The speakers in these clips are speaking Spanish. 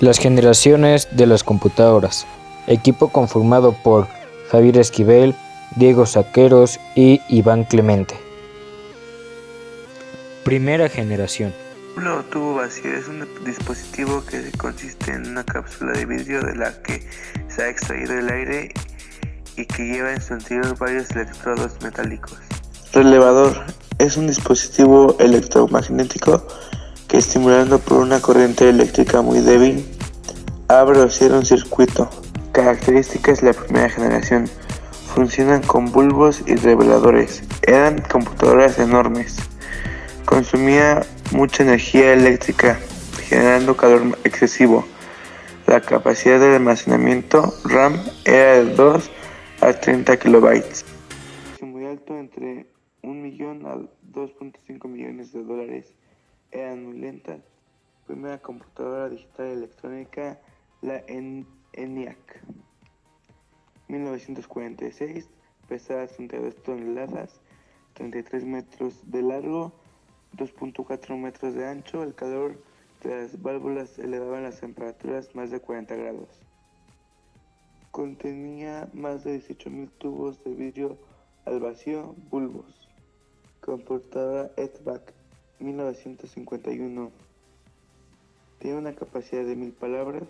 Las generaciones de las computadoras. Equipo conformado por Javier Esquivel, Diego Saqueros y Iván Clemente. Primera generación. Un tubo vacío es un dispositivo que consiste en una cápsula de vidrio de la que se ha extraído el aire y que lleva en su interior varios electrodos metálicos. Relevador es un dispositivo electromagnético que, estimulando por una corriente eléctrica muy débil, abre o cierra un circuito. Características de la primera generación: funcionan con bulbos y reveladores. Eran computadoras enormes. Consumía mucha energía eléctrica, generando calor excesivo. La capacidad de almacenamiento RAM era de 2 a 30 kilobytes. Muy alto, entre 1 millón a 2.5 millones de dólares. Eran muy lentas. Primera computadora digital electrónica, la ENIAC. 1946, pesaba 32 toneladas, 33 metros de largo, 2.4 metros de ancho. El calor de las válvulas elevaba las temperaturas más de 40 grados. Contenía más de 18.000 tubos de vidrio al vacío, bulbos. Computadora ETVAC, 1951. Tiene una capacidad de 1000 palabras,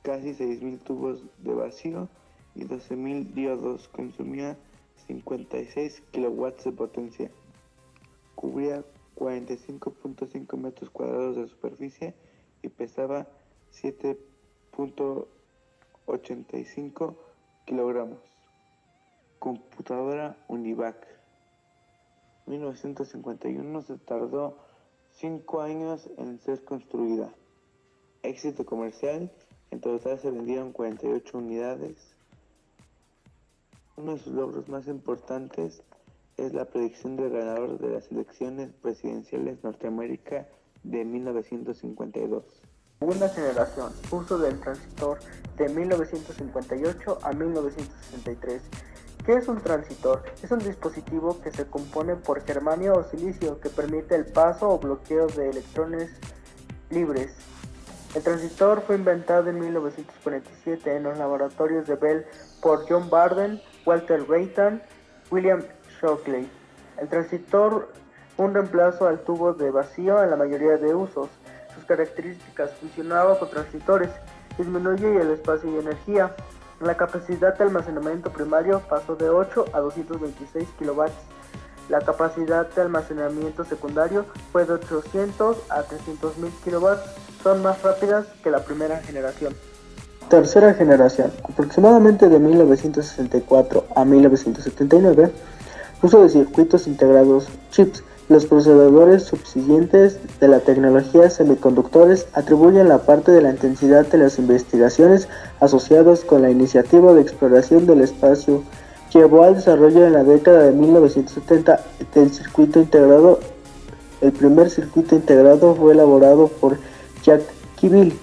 casi 6.000 tubos de vacío y 12.000 diodos. Consumía 56 kilowatts de potencia. Cubría 45.5 metros cuadrados de superficie y pesaba 7.85 kilogramos. Computadora UNIVAC. 1951, se tardó 5 años en ser construida. Éxito comercial: en total se vendieron 48 unidades. Uno de sus logros más importantes es la predicción del ganador de las elecciones presidenciales Norteamérica de 1952. Segunda generación, uso del transistor de 1958 a 1963. ¿Qué es un transistor? Es un dispositivo que se compone por germanio o silicio que permite el paso o bloqueo de electrones libres. El transistor fue inventado en 1947 en los laboratorios de Bell por John Barden, Walter Raytheon, William Shockley. El transistor fue un reemplazo al tubo de vacío en la mayoría de usos. Sus características: funcionaba con transistores, disminuye el espacio y energía. La capacidad de almacenamiento primario pasó de 8 a 226 kilobytes. La capacidad de almacenamiento secundario fue de 800 a 300.000 kilobytes. Son más rápidas que la primera generación. Tercera generación, aproximadamente de 1964 a 1979, uso de circuitos integrados, chips. Los procesadores subsiguientes de la tecnología semiconductores atribuyen la parte de la intensidad de las investigaciones asociadas con la iniciativa de exploración del espacio. Llevó al desarrollo en la década de 1970 del circuito integrado. El primer circuito integrado fue elaborado por Jack Kibble,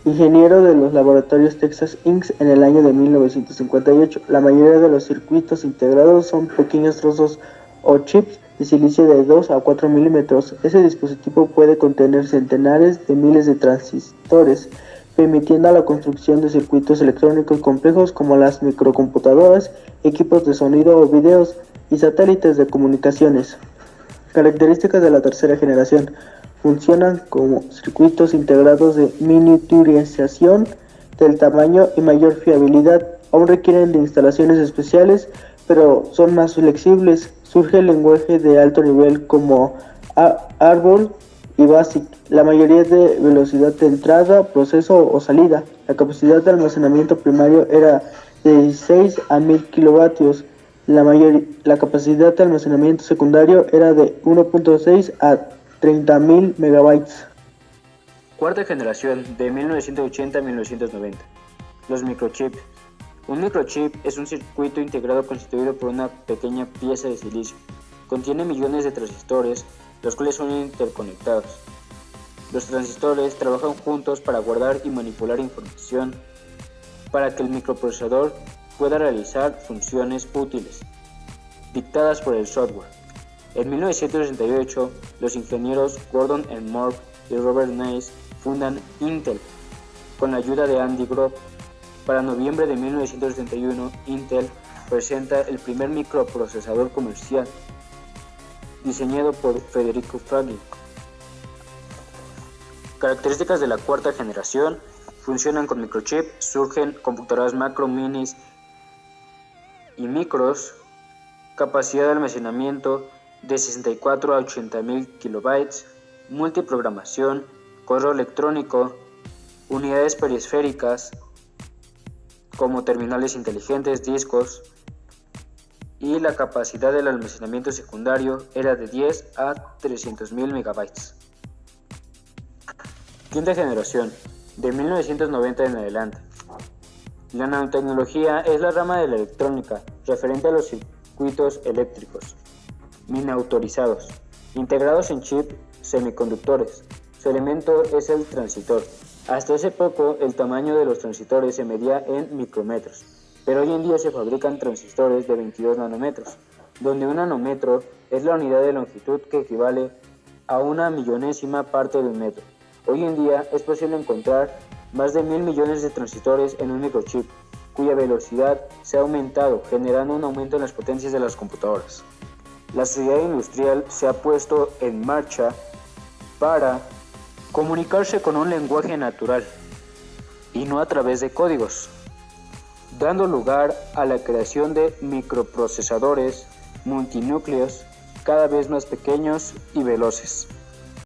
ingeniero de los laboratorios Texas Inc. en el año de 1958. La mayoría de los circuitos integrados son pequeños trozos o chips de silicio de 2 a 4 milímetros. Ese dispositivo puede contener centenares de miles de transistores, permitiendo la construcción de circuitos electrónicos complejos como las microcomputadoras, equipos de sonido o videos y satélites de comunicaciones. Características de la tercera generación: funcionan como circuitos integrados de miniaturización del tamaño y mayor fiabilidad. Aún requieren de instalaciones especiales, pero son más flexibles. Surge el lenguaje de alto nivel como Arbol y BASIC. La mayoría de velocidad de entrada, proceso o salida. La capacidad de almacenamiento primario era de 16 a 1000 kilovatios. La capacidad de almacenamiento secundario era de 1.6 a 30.000 megabytes. Cuarta generación, de 1980 a 1990. Los microchips. Un microchip es un circuito integrado constituido por una pequeña pieza de silicio. Contiene millones de transistores, los cuales son interconectados. Los transistores trabajan juntos para guardar y manipular información para que el microprocesador pueda realizar funciones útiles, dictadas por el software. En 1968, los ingenieros Gordon M. Moore y Robert Nace fundan Intel con la ayuda de Andy Grove. Para noviembre de 1971, Intel presenta el primer microprocesador comercial, diseñado por Federico Faggin. Características de la cuarta generación: funcionan con microchip, surgen computadoras macro, minis y micros, capacidad de almacenamiento de 64 a 80.000 kilobytes, multiprogramación, correo electrónico, unidades periféricas como terminales inteligentes, discos, y la capacidad del almacenamiento secundario era de 10 a 300.000 megabytes. Quinta generación, de 1990 en adelante. La nanotecnología es la rama de la electrónica referente a los circuitos eléctricos miniaturizados, integrados en chips semiconductores. Su elemento es el transistor. Hasta hace poco, el tamaño de los transistores se medía en micrómetros, pero hoy en día se fabrican transistores de 22 nanómetros, donde un nanómetro es la unidad de longitud que equivale a una millonésima parte de un metro. Hoy en día es posible encontrar más de 1.000 millones de transistores en un microchip, cuya velocidad se ha aumentado, generando un aumento en las potencias de las computadoras. La sociedad industrial se ha puesto en marcha para comunicarse con un lenguaje natural y no a través de códigos, dando lugar a la creación de microprocesadores multinúcleos cada vez más pequeños y veloces.